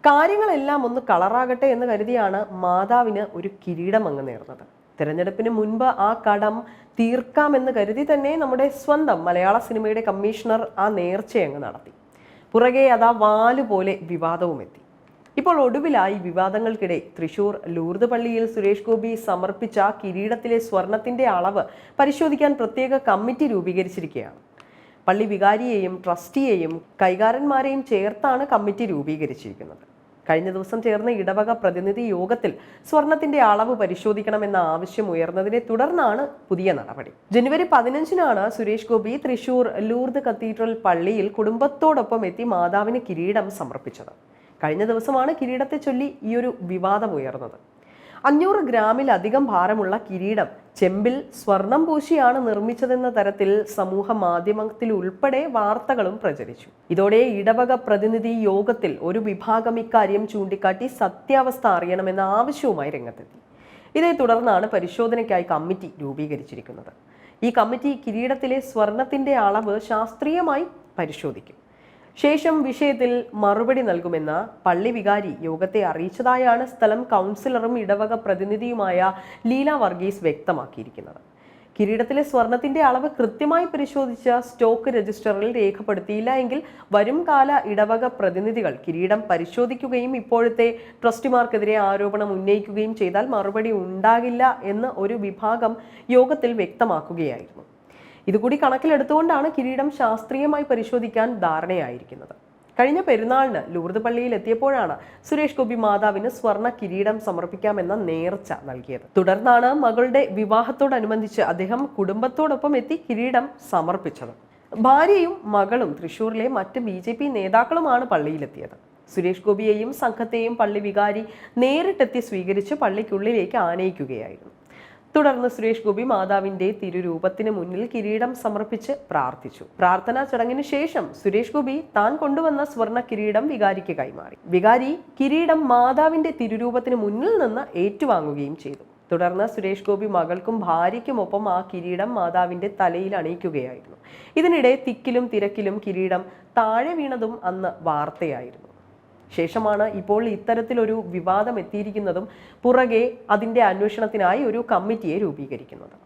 കാര്യങ്ങളെല്ലാം ഒന്ന് കളറാകട്ടെ എന്ന് കരുതിയാണ് മാതാവിന് ഒരു കിരീടം അങ്ങ് നേർന്നത്. തിരഞ്ഞെടുപ്പിന് മുൻപ് ആ കടം തീർക്കാമെന്ന് കരുതി തന്നെ നമ്മുടെ സ്വന്തം മലയാള സിനിമയുടെ കമ്മീഷണർ ആ നേർച്ചയങ്ങ് നടത്തി. പുറകെ അതാ വാലുപോലെ വിവാദവും എത്തി. ഇപ്പോൾ ഒടുവിലായി വിവാദങ്ങൾക്കിടെ തൃശൂർ ലൂർദ് പള്ളിയിൽ സുരേഷ് ഗോപി സമർപ്പിച്ച കിരീടത്തിലെ സ്വർണത്തിന്റെ അളവ് പരിശോധിക്കാൻ പ്രത്യേക കമ്മിറ്റി രൂപീകരിച്ചിരിക്കുകയാണ്. പള്ളി വികാരിയെയും ട്രസ്റ്റിയെയും കൈകാരന്മാരെയും ചേർത്താണ് കമ്മിറ്റി രൂപീകരിച്ചിരിക്കുന്നത്. കഴിഞ്ഞ ദിവസം ചേർന്ന ഇടവക പ്രതിനിധി യോഗത്തിൽ സ്വർണത്തിന്റെ അളവ് പരിശോധിക്കണമെന്ന ആവശ്യം ഉയർന്നതിനെ തുടർന്നാണ് പുതിയ നടപടി. ജനുവരി 15-നാണ് സുരേഷ് ഗോപി തൃശൂർ ലൂർദ് കത്തീഡ്രൽ പള്ളിയിൽ കുടുംബത്തോടൊപ്പം എത്തി മാതാവിന് കിരീടം സമർപ്പിച്ചത്. കഴിഞ്ഞ ദിവസമാണ് കിരീടത്തെ ചൊല്ലി ഈയൊരു വിവാദം ഉയർന്നത്. 500 ഗ്രാമിലധികം ഭാരമുള്ള കിരീടം ചെമ്പിൽ സ്വർണം പൂശിയാണ് നിർമ്മിച്ചതെന്ന തരത്തിൽ സമൂഹ മാധ്യമത്തിൽ ഉൾപ്പെടെ വാർത്തകളും പ്രചരിച്ചു. ഇതോടെ ഇടവക പ്രതിനിധി യോഗത്തിൽ ഒരു വിഭാഗം ഇക്കാര്യം ചൂണ്ടിക്കാട്ടി സത്യാവസ്ഥ അറിയണമെന്ന ആവശ്യവുമായി രംഗത്തെത്തി. ഇതേ തുടർന്നാണ് പരിശോധനയ്ക്കായി കമ്മിറ്റി രൂപീകരിച്ചിരിക്കുന്നത്. ഈ കമ്മിറ്റി കിരീടത്തിലെ സ്വർണത്തിന്റെ അളവ് ശാസ്ത്രീയമായി പരിശോധിക്കും. ശേഷം വിഷയത്തിൽ മറുപടി നൽകുമെന്ന് പള്ളി വികാരി യോഗത്തെ അറിയിച്ചതായാണ് സ്ഥലം കൗൺസിലറും ഇടവക പ്രതിനിധിയുമായ ലീല വർഗീസ് വ്യക്തമാക്കിയിരിക്കുന്നത്. കിരീടത്തിലെ സ്വർണത്തിന്റെ അളവ് കൃത്യമായി പരിശോധിച്ച സ്റ്റോക്ക് രജിസ്റ്ററിൽ രേഖപ്പെടുത്തിയില്ല എങ്കിൽ വരും കാല ഇടവക പ്രതിനിധികൾ കിരീടം പരിശോധിക്കുകയും ഇപ്പോഴത്തെ ട്രസ്റ്റിമാർക്കെതിരെ ആരോപണം ഉന്നയിക്കുകയും ചെയ്താൽ മറുപടി ഉണ്ടാകില്ല എന്ന് ഒരു വിഭാഗം യോഗത്തിൽ വ്യക്തമാക്കുകയായിരുന്നു. ഇതുകൂടി കണക്കിലെടുത്തുകൊണ്ടാണ് കിരീടം ശാസ്ത്രീയമായി പരിശോധിക്കാൻ ധാരണയായിരിക്കുന്നത്. കഴിഞ്ഞ പെരുന്നാളിന് ലൂർദ് പള്ളിയിൽ എത്തിയപ്പോഴാണ് സുരേഷ് ഗോപി മാതാവിന് സ്വർണ്ണ കിരീടം സമർപ്പിക്കാമെന്ന നേർച്ച നൽകിയത്. തുടർന്നാണ് മകളുടെ വിവാഹത്തോടനുബന്ധിച്ച് അദ്ദേഹം കുടുംബത്തോടൊപ്പം എത്തി കിരീടം സമർപ്പിച്ചത്. ഭാര്യയും മകളും തൃശൂരിലെ മറ്റ് BJP നേതാക്കളുമാണ് പള്ളിയിലെത്തിയത്. സുരേഷ് ഗോപിയെയും സംഘത്തെയും പള്ളി വികാരി നേരിട്ടെത്തി സ്വീകരിച്ച് പള്ളിക്കുള്ളിലേക്ക് ആനയിക്കുകയായിരുന്നു. തുടർന്ന് സുരേഷ് ഗോപി മാതാവിന്റെ തിരുരൂപത്തിന് മുന്നിൽ കിരീടം സമർപ്പിച്ച് പ്രാർത്ഥിച്ചു. പ്രാർത്ഥനാ ചടങ്ങിന് ശേഷം സുരേഷ് ഗോപി താൻ കൊണ്ടുവന്ന സ്വർണ്ണ കിരീടം വികാരിക്ക് കൈമാറി. വികാരി കിരീടം മാതാവിന്റെ തിരുരൂപത്തിന് മുന്നിൽ നിന്ന് ഏറ്റുവാങ്ങുകയും ചെയ്തു. തുടർന്ന് സുരേഷ് ഗോപി മകൾക്കും ഭാര്യയ്ക്കുമൊപ്പം ആ കിരീടം മാതാവിന്റെ തലയിൽ അണിയിക്കുകയായിരുന്നു. ഇതിനിടെ തിക്കിലും തിരക്കിലും കിരീടം താഴെ വീണതും അന്ന് വാർത്തയായിരുന്നു. ശേഷമാണ് ഇപ്പോൾ ഇത്തരത്തിലൊരു വിവാദം എത്തിയിരിക്കുന്നതും പുറകെ അതിൻ്റെ അന്വേഷണത്തിനായി ഒരു കമ്മിറ്റിയെ രൂപീകരിക്കുന്നത്.